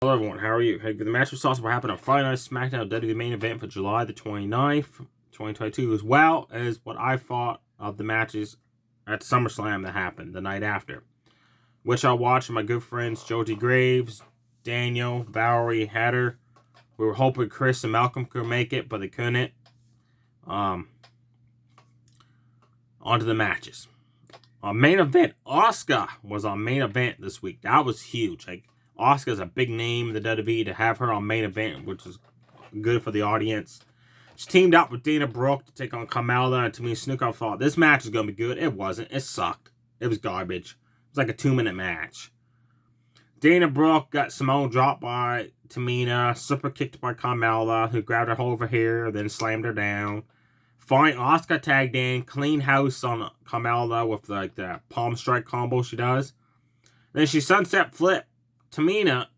Hello everyone, how are you? Hey, the match was also what happened on Friday Night SmackDown WWE main event for July the 29th, 2022, as well as what I thought of the matches at SummerSlam that happened the night after, which I watched with my good friends Joji Graves, Daniel, Valerie, Hatter. We were hoping Chris and Malcolm could make it, but they couldn't. On to the matches. On main event, Asuka was on main event this week. That was huge. Asuka's a big name in the WWE. To have her on main event, which was good for the audience. She teamed up with Dana Brooke to take on Carmella and Tamina Snuka. I thought this match was going to be good. It wasn't. It sucked. It was garbage. It was like a 2-minute match. Dana Brooke got Simone dropped by Tamina, super kicked by Carmella, who grabbed her hold of her hair, then slammed her down. Fine, Asuka tagged in, clean house on Carmella with the palm strike combo she does. Then she sunset flip Tamina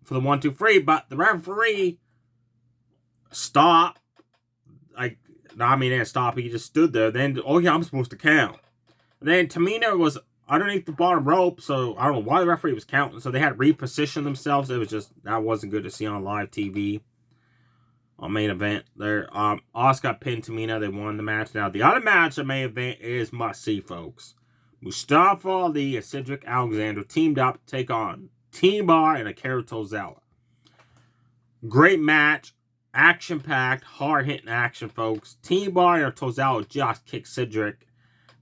for the 1-2-3, but the referee stopped. Didn't stop. He just stood there. Then, I'm supposed to count. Then Tamina was underneath the bottom rope, so I don't know why the referee was counting. So they had to reposition themselves. That wasn't good to see on live TV. On main event there, Asuka pinned Tamina. They won the match. Now the other match on main event is must see, folks. Mustafa Ali and Cedric Alexander teamed up to take on T-Bar and Akira Tozawa. Great match, action packed, hard hitting action, folks. T-Bar and Tozawa just kicked Cedric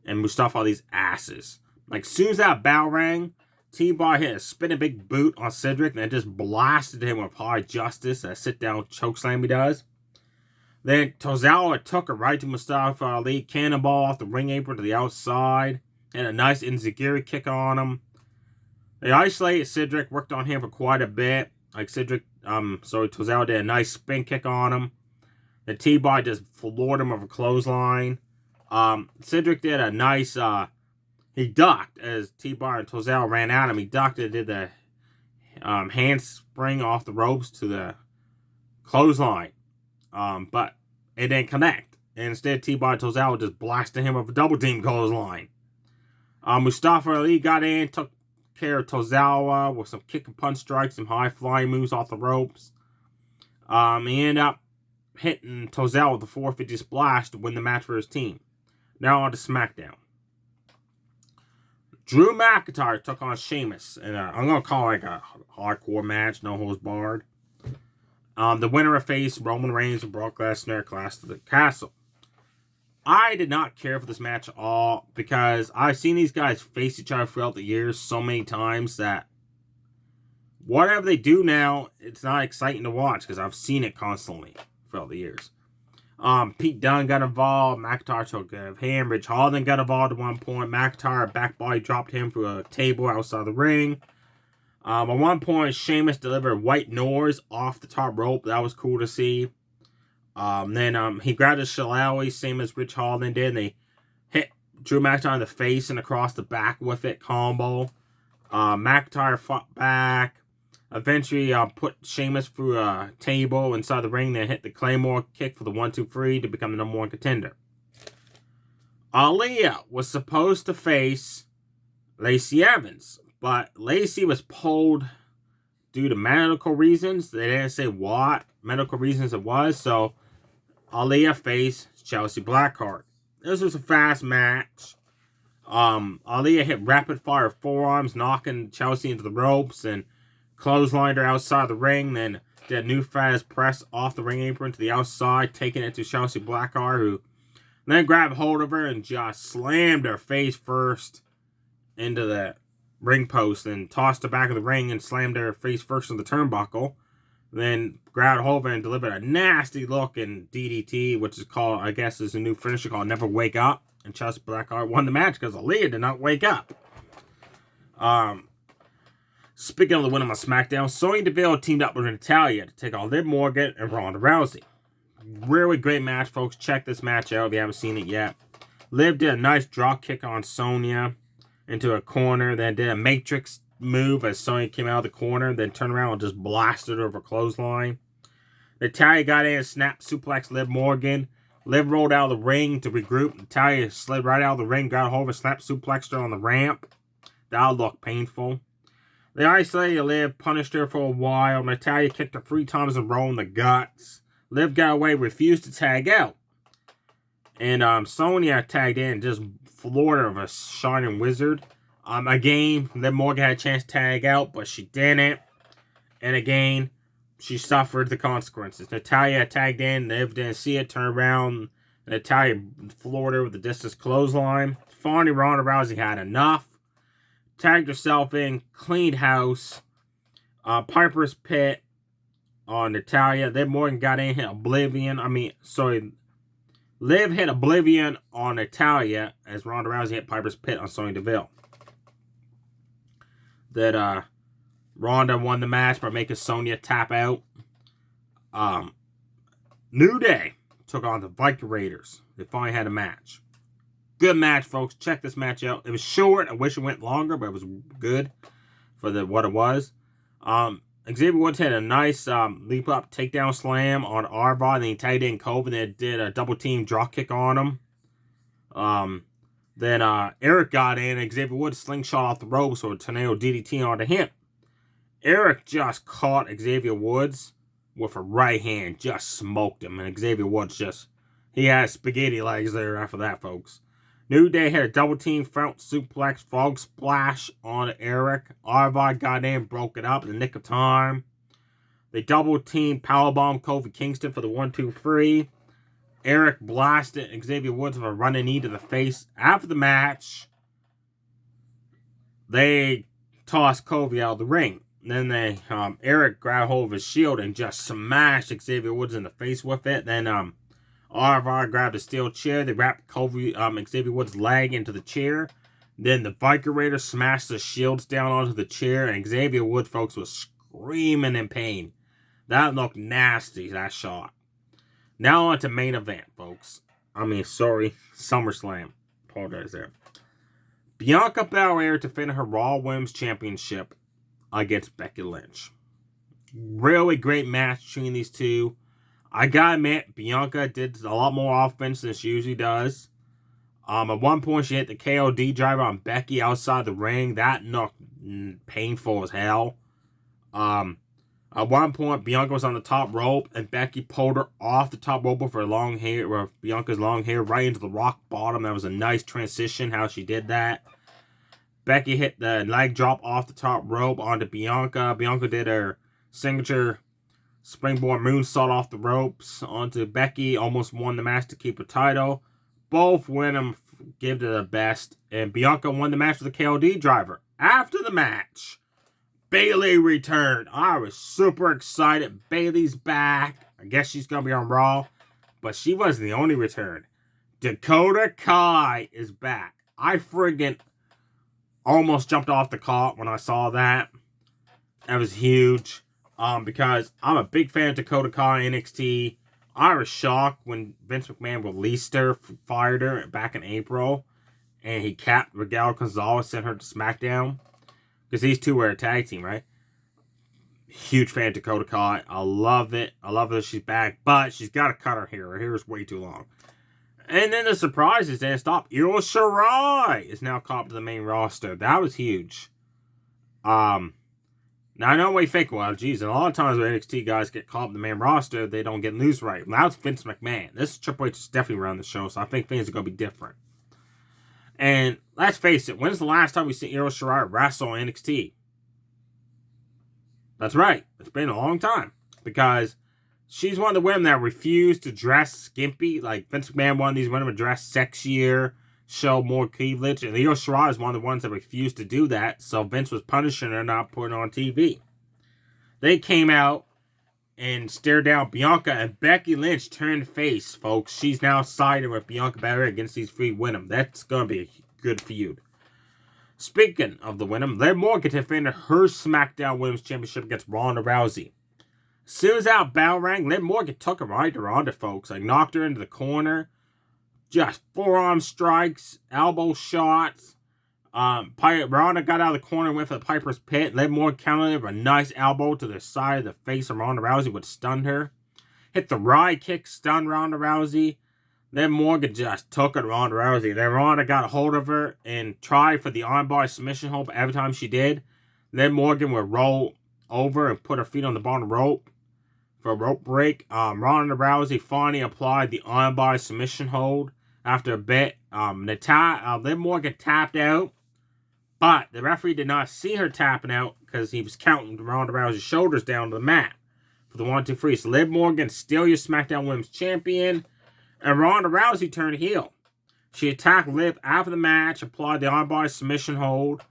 and Mustafa Ali's asses. As soon as that bell rang, T-Bar hit a spinning big boot on Cedric and then just blasted him with hard justice, a sit-down chokeslam he does. Then Tozawa took her right to Mustafa Ali, cannonball off the ring apron to the outside, and a nice enziguri kick on him. They isolated Cedric, worked on him for quite a bit. Tozawa did a nice spin kick on him. The T-Bar just floored him with a clothesline. Cedric did a nice, he ducked as T-Bar and Tozawa ran at him. He ducked and did the handspring off the ropes to the clothesline. But it didn't connect. And instead, T-Bar and Tozawa just blasted him with a double team clothesline. Mustafa Ali got in, took care of Tozawa with some kick and punch strikes, some high flying moves off the ropes. He ended up hitting Tozawa with the 450 splash to win the match for his team. Now on to SmackDown. Drew McIntyre took on Sheamus, and I'm going to call it a hardcore match, no holds barred. The winner faced Roman Reigns and Brock Lesnar, Clash of the Castle. I did not care for this match at all because I've seen these guys face each other throughout the years so many times that whatever they do now, it's not exciting to watch because I've seen it constantly throughout the years. Pete Dunne got involved. McIntyre took care of him. Ridge Holland got involved at one point. McIntyre back body dropped him through a table outside the ring. At one point, Sheamus delivered white noise off the top rope. That was cool to see. Then he grabbed his shillelagh, same as Ridge Holland did. And they hit Drew McIntyre in the face and across the back with it combo. McIntyre fought back. Eventually put Sheamus through a table inside the ring. Then hit the Claymore kick for the 1-2-3 to become the number one contender. Aaliyah was supposed to face Lacey Evans, but Lacey was pulled due to medical reasons. They didn't say what medical reasons it was, so Aaliyah faced Chelsea Blackheart. This was a fast match. Aaliyah hit rapid fire forearms, knocking Chelsea into the ropes and clotheslined her outside the ring. Then did a new fast press off the ring apron to the outside, taking it to Chelsea Blackheart, who then grabbed hold of her and just slammed her face first into the ring post and tossed her back of the ring and slammed her face first in the turnbuckle. Then grabbed hold of her and delivered a nasty looking DDT, which is called, I guess, is a new finisher called Never Wake Up. And Chelsea Blackheart won the match because Aaliyah did not wake up. Speaking of the win on SmackDown, Sonya Deville teamed up with Natalya to take on Liv Morgan and Ronda Rousey. Really great match, folks. Check this match out if you haven't seen it yet. Liv did a nice drop kick on Sonya into a corner, then did a Matrix move as Sonya came out of the corner, then turned around and just blasted her over a clothesline. Natalya got in and snapped suplex Liv Morgan. Liv rolled out of the ring to regroup. Natalya slid right out of the ring, got a hold of a snap suplexed her on the ramp. That looked painful. They isolated Liv, punished her for a while. Natalya kicked her 3 times in a row in the guts. Liv got away, refused to tag out. And Sonya tagged in, just floored her with a shining wizard. Again, Liv Morgan had a chance to tag out, but she didn't. And again, she suffered the consequences. Natalya tagged in, Liv didn't see it, turned around. Natalya floored her with a distance clothesline. Finally, Ronda Rousey had enough. Tagged herself in, cleaned house. Piper's Pit on Natalya. Liv Morgan got in, hit Oblivion. Liv hit Oblivion on Natalya as Ronda Rousey hit Piper's Pit on Sonya Deville. That Ronda won the match by making Sonya tap out. New Day took on the Viking Raiders. They finally had a match. Good match, folks. Check this match out. It was short. I wish it went longer, but it was good for what it was. Xavier Woods had a nice leap up takedown slam on Arva. Then he tagged in Corbin. Then did a double team drop kick on him. Then Eric got in. And Xavier Woods slingshot off the ropes or a tornado DDT onto him. Eric just caught Xavier Woods with a right hand. Just smoked him. And Xavier Woods he had spaghetti legs there after that, folks. New Day had a double team front suplex frog splash on Eric. Arva got in, broke it up in the nick of time. They double team powerbomb Kofi Kingston for the 1-2-3. Eric blasted Xavier Woods with a running knee to the face. After the match, they tossed Kofi out of the ring. Then Eric grabbed hold of his shield and just smashed Xavier Woods in the face with it. Then Arva grabbed a steel chair. They wrapped Xavier Woods' leg into the chair. Then the Viking Raiders smashed the shields down onto the chair. And Xavier Woods, folks, was screaming in pain. That looked nasty, that shot. Now on to main event, folks. SummerSlam. Apologize there. Bianca Belair defended her Raw Women's Championship against Becky Lynch. Really great match between these two. I gotta admit, Bianca did a lot more offense than she usually does. At one point, she hit the KOD driver on Becky outside the ring. That looked painful as hell. At one point, Bianca was on the top rope, and Becky pulled her off the top rope with her long hair, with Bianca's long hair, right into the rock bottom. That was a nice transition, how she did that. Becky hit the leg drop off the top rope onto Bianca. Bianca did her signature springboard moonsault off the ropes onto Becky. Almost won the match to keep her title. Both women give it their best. And Bianca won the match with the KOD driver. After the match, Bayley returned. I was super excited. Bayley's back. I guess she's going to be on Raw. But she wasn't the only return. Dakota Kai is back. I friggin' almost jumped off the cart when I saw that. That was huge. Because I'm a big fan of Dakota Kai NXT. I was shocked when Vince McMahon released her, fired her back in April, and he capped Raquel Gonzalez, sent her to SmackDown. Because these two were a tag team, right? Huge fan of Dakota Kai. I love it. I love that she's back, but she's got to cut her hair. Her hair is way too long. And then the surprise is that stop. Io Shirai is now caught up to the main roster. That was huge. Now, I know we think, well, geez, and a lot of times when NXT guys get caught up in the main roster, they don't get news right. Now it's Vince McMahon. This Triple H is definitely around the show, so I think things are going to be different. And let's face it, when's the last time we seen Io Shirai wrestle on NXT? That's right. It's been a long time. Because she's one of the women that refused to dress skimpy. Like Vince McMahon wanted these women to dress sexier, show more cleavage, and Io Shirai is one of the ones that refused to do that, so Vince was punishing her, not putting her on TV. They came out and stared down Bianca, and Becky Lynch turned face, folks. She's now siding with Bianca Belair against these three women. That's going to be a good feud. Speaking of the women, Liv Morgan defended her SmackDown Women's Championship against Ronda Rousey. As soon as that bell rang, Liv Morgan took her right to Ronda, folks. Like, knocked her into the corner. Just forearm strikes, elbow shots. Ronda got out of the corner with a Piper's Pit. Liv Morgan countered with a nice elbow to the side of the face of Ronda Rousey, which stunned her. Hit the ride kick, stunned Ronda Rousey. Liv Morgan just took it to Ronda Rousey. Then Ronda got a hold of her and tried for the armbar submission hold, but every time she did, Liv Morgan would roll over and put her feet on the bottom rope for a rope break. Ronda Rousey finally applied the armbar submission hold after a bit. Liv Morgan tapped out, but the referee did not see her tapping out because he was counting Ronda Rousey's shoulders down to the mat for the 1-2-3. So Liv Morgan still your SmackDown Women's Champion, and Ronda Rousey turned heel. She attacked Liv after the match, applied the armbar submission hold.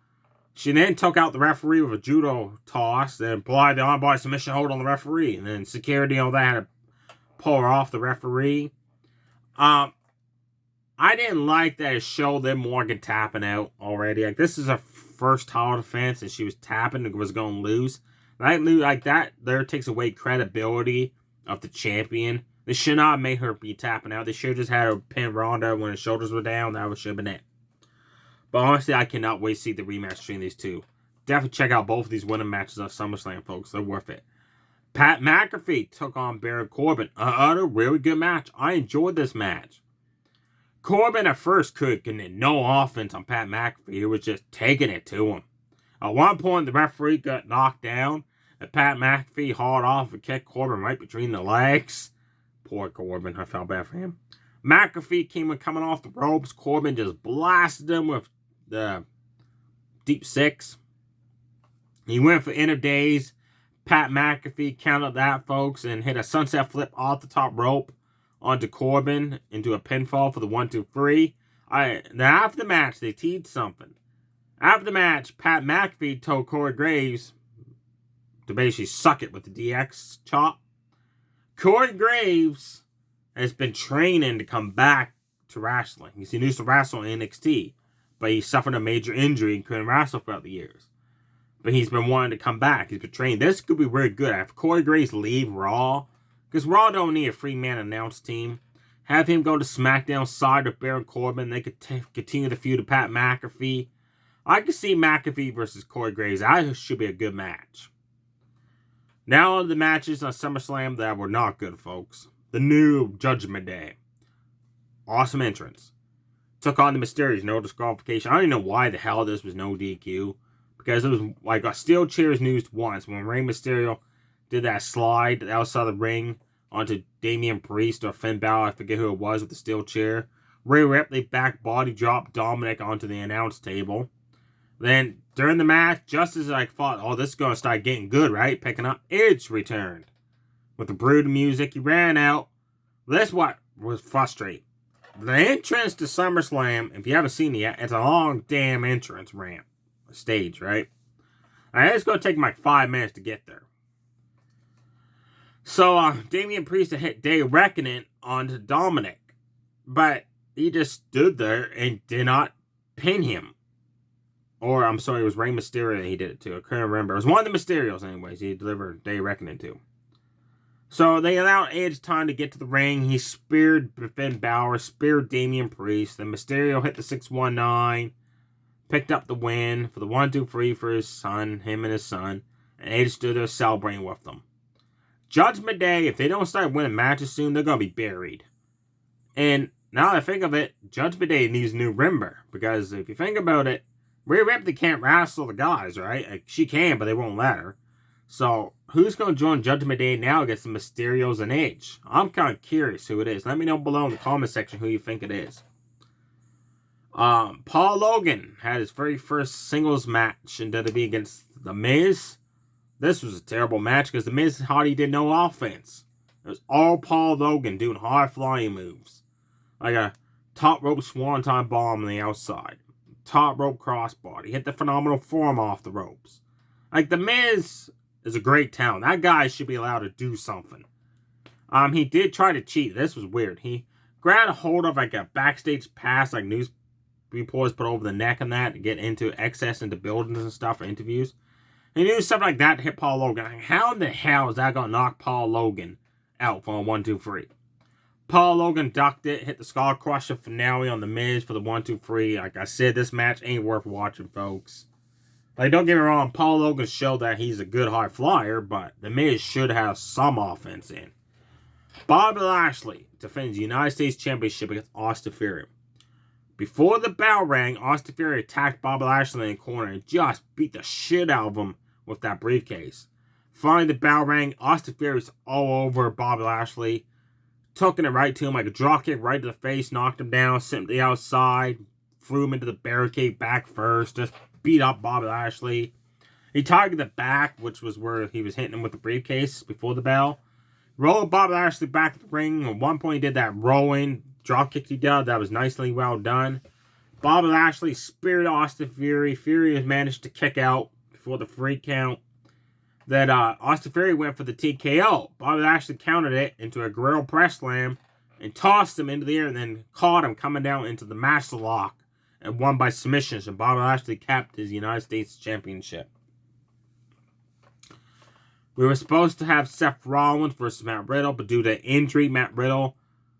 She then took out the referee with a judo toss, then applied the armbar submission hold on the referee. And then security and all that had to pull her off the referee. I didn't like that it showed Liv Morgan tapping out already. Like, this is her first title defense, and she was tapping and was going to lose. Like that there takes away credibility of the champion. They should not have made her be tapping out. They should have just had her pin Ronda when her shoulders were down. That should have been it. But honestly, I cannot wait to see the rematch between these two. Definitely check out both of these winning matches of SummerSlam, folks. They're worth it. Pat McAfee took on Baron Corbin. Another really good match. I enjoyed this match. Corbin at first could get no offense on Pat McAfee. He was just taking it to him. At one point, the referee got knocked down, and Pat McAfee hauled off and kicked Corbin right between the legs. Poor Corbin. I felt bad for him. McAfee coming off the ropes. Corbin just blasted him with the deep six. He went for End of Days. Pat McAfee countered that, folks, and hit a sunset flip off the top rope onto Corbin into a pinfall for the 1-2-3. Now, after the match, they teased something. After the match, Pat McAfee told Corey Graves to basically suck it with the DX chop. Corey Graves has been training to come back to wrestling. He used to wrestle in NXT, but he suffered a major injury and couldn't wrestle throughout the years. But he's been wanting to come back. He's been training. This could be really good. If Corey Graves leave Raw, because Raw don't need a free-man announce team, have him go to SmackDown side of Baron Corbin. They could continue the feud of Pat McAfee. I could see McAfee versus Corey Graves. That should be a good match. Now the matches on SummerSlam that were not good, folks. The new Judgment Day. Awesome entrance. Took on the Mysterios, no disqualification. I don't even know why the hell this was no DQ. Because it was like a steel chairs news once. When Rey Mysterio did that slide outside the ring onto Damian Priest or Finn Balor, I forget who it was, with the steel chair. Rhea Ripley back body dropped Dominic onto the announce table. Then, during the match, just as I thought, oh, this is going to start getting good, right? Picking up, Edge returned. With the brood music, he ran out. This what was frustrating. The entrance to SummerSlam, if you haven't seen it yet, it's a long damn entrance ramp. Stage, right? It's going to take like 5 minutes to get there. So, Damian Priest hit Day of Reckoning onto Dominic. But he just stood there and did not pin him. Or, I'm sorry, it was Rey Mysterio that he did it to. I couldn't remember. It was one of the Mysterios, anyways. He delivered Day of Reckoning to. So, they allowed Edge time to get to the ring. He speared Finn Balor, speared Damian Priest. Then Mysterio hit the 619. Picked up the win for the 1-2-3 for his son, him and his son. And Edge stood there celebrating with them. Judgment Day, if they don't start winning matches soon, they're going to be buried. And now that I think of it, Judgment Day needs a new member. Because if you think about it, Rhea Ripley can't wrestle the guys, right? Like, she can, but they won't let her. So, who's going to join Judgment Day now against the Mysterios and Edge? I'm kind of curious who it is. Let me know below in the comment section who you think it is. Paul Logan had his very first singles match in WWE against The Miz. This was a terrible match because The Miz Hardy did no offense. It was all Paul Logan doing high-flying moves. Like a top rope swanton bomb on the outside. Top rope crossbody. Hit the phenomenal form off the ropes. Like, The Miz is a great talent. That guy should be allowed to do something. He did try to cheat. This was weird. He grabbed a hold of like a backstage pass, like news reporters put over the neck and that to get into access into buildings and stuff for interviews. He used something like that to hit Paul Logan. Like, how in the hell is that going to knock Paul Logan out for a 1-2-3? Paul Logan ducked it, hit the Skull Crusher finale on The Miz for the 1-2-3. Like I said, this match ain't worth watching, folks. Like, don't get me wrong, Paul Logan showed that he's a good high flyer, but The Miz should have some offense in. Bobby Lashley defends the United States Championship against Austin Theory. Before the bell rang, Austin Theory attacked Bobby Lashley in the corner and just beat the shit out of him with that briefcase. Finally, the bell rang. Austin Theory was all over Bobby Lashley. Took it right to him like a dropkick right to the face, knocked him down, sent him to the outside, threw him into the barricade back first, just beat up Bobby Lashley. He targeted the back, which was where he was hitting him with the briefcase before the bell. Rolled Bobby Lashley back to the ring. At one point, he did that rolling dropkick he did. That was nicely well done. Bobby Lashley speared Austin Theory. Theory has managed to kick out before the free count. That Austin Theory went for the TKO. Bobby Lashley countered it into a Guerrero press slam and tossed him into the air and then caught him coming down into the master lock and won by submission. So Bobby Lashley kept his United States Championship. We were supposed to have Seth Rollins versus Matt Riddle, but due to injury, Matt Riddle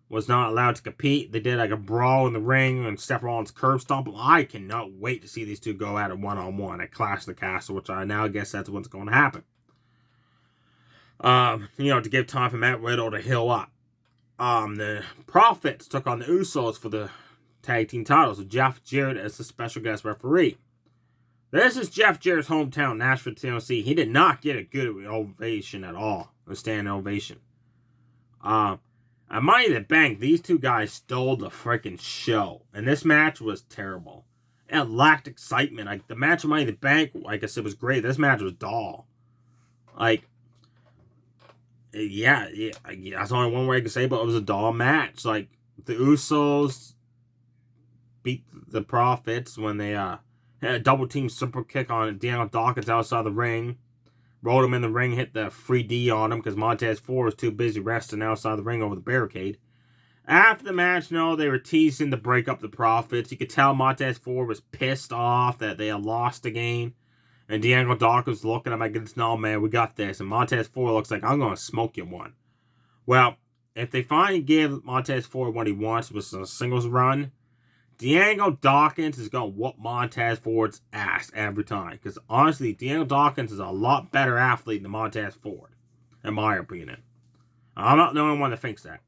was not allowed to compete. They did like a brawl in the ring and Seth Rollins curb stomp. I cannot wait to see these two go at it one-on-one at Clash of the Castle, which I now guess that's what's going to happen. To give time for Matt Riddle to heal up. The Profits took on the Usos for the tag team titles with Jeff Jarrett as the special guest referee. This is Jeff Jarrett's hometown, Nashville, Tennessee. He did not get a good ovation at all, a standing ovation. At Money in the Bank, these two guys stole the freaking show, and this match was terrible. It lacked excitement. Like the match of Money in the Bank, like I said, was great. This match was dull. Yeah, that's only one way I can say, but it was a dull match. Like, the Usos beat the Profits when they had a double-team super kick on Daniel Dawkins outside the ring. Rolled him in the ring, hit the 3D on him because Montez Ford was too busy resting outside the ring over the barricade. After the match, they were teasing to break up the Profits. You could tell Montez Ford was pissed off that they had lost the game. And Daniel Dawkins looking at him like, no, man, we got this. And Montez Ford looks like, I'm going to smoke you one. Well, if they finally give Montez Ford what he wants, which is a singles run, Daniel Dawkins is going to whoop Montez Ford's ass every time. Because honestly, Daniel Dawkins is a lot better athlete than Montez Ford, in my opinion. I'm not the only one that thinks that.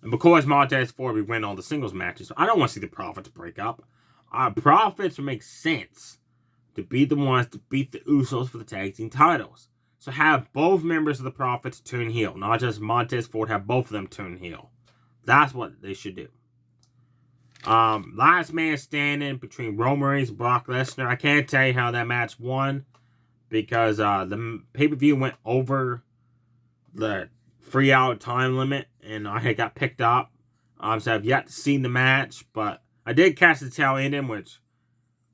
And because Montez Ford will win all the singles matches, I don't want to see the Profits break up. Profits would make sense to be the ones to beat the Usos for the tag team titles. So have both members of the Profits turn heel, not just Montez Ford, have both of them turn heel. That's what they should do. Last man standing between Roman Reigns and Brock Lesnar. I can't tell you how that match won because the pay-per-view went over the 3-hour time limit and I got picked up. So I've yet to see the match, but I did catch the tail ending, which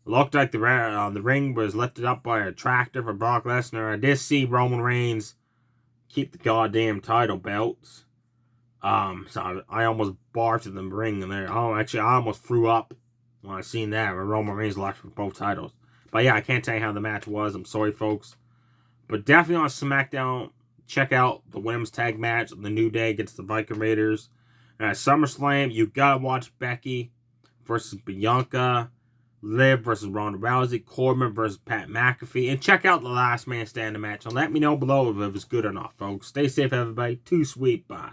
looked like the ring was lifted up by a tractor for Brock Lesnar. I did see Roman Reigns keep the goddamn title belts. So I almost barfed in the ring in there. I almost threw up when I seen that when Roman Reigns left for both titles. But yeah, I can't tell you how the match was. I'm sorry, folks. But definitely on SmackDown, check out the women's tag match. The New Day against the Viking Raiders. And at SummerSlam, you gotta watch Becky versus Bianca, Liv versus Ronda Rousey, Corbin versus Pat McAfee, and check out the Last Man Standing match. And let me know below if it was good or not, folks. Stay safe, everybody. Too sweet. Bye.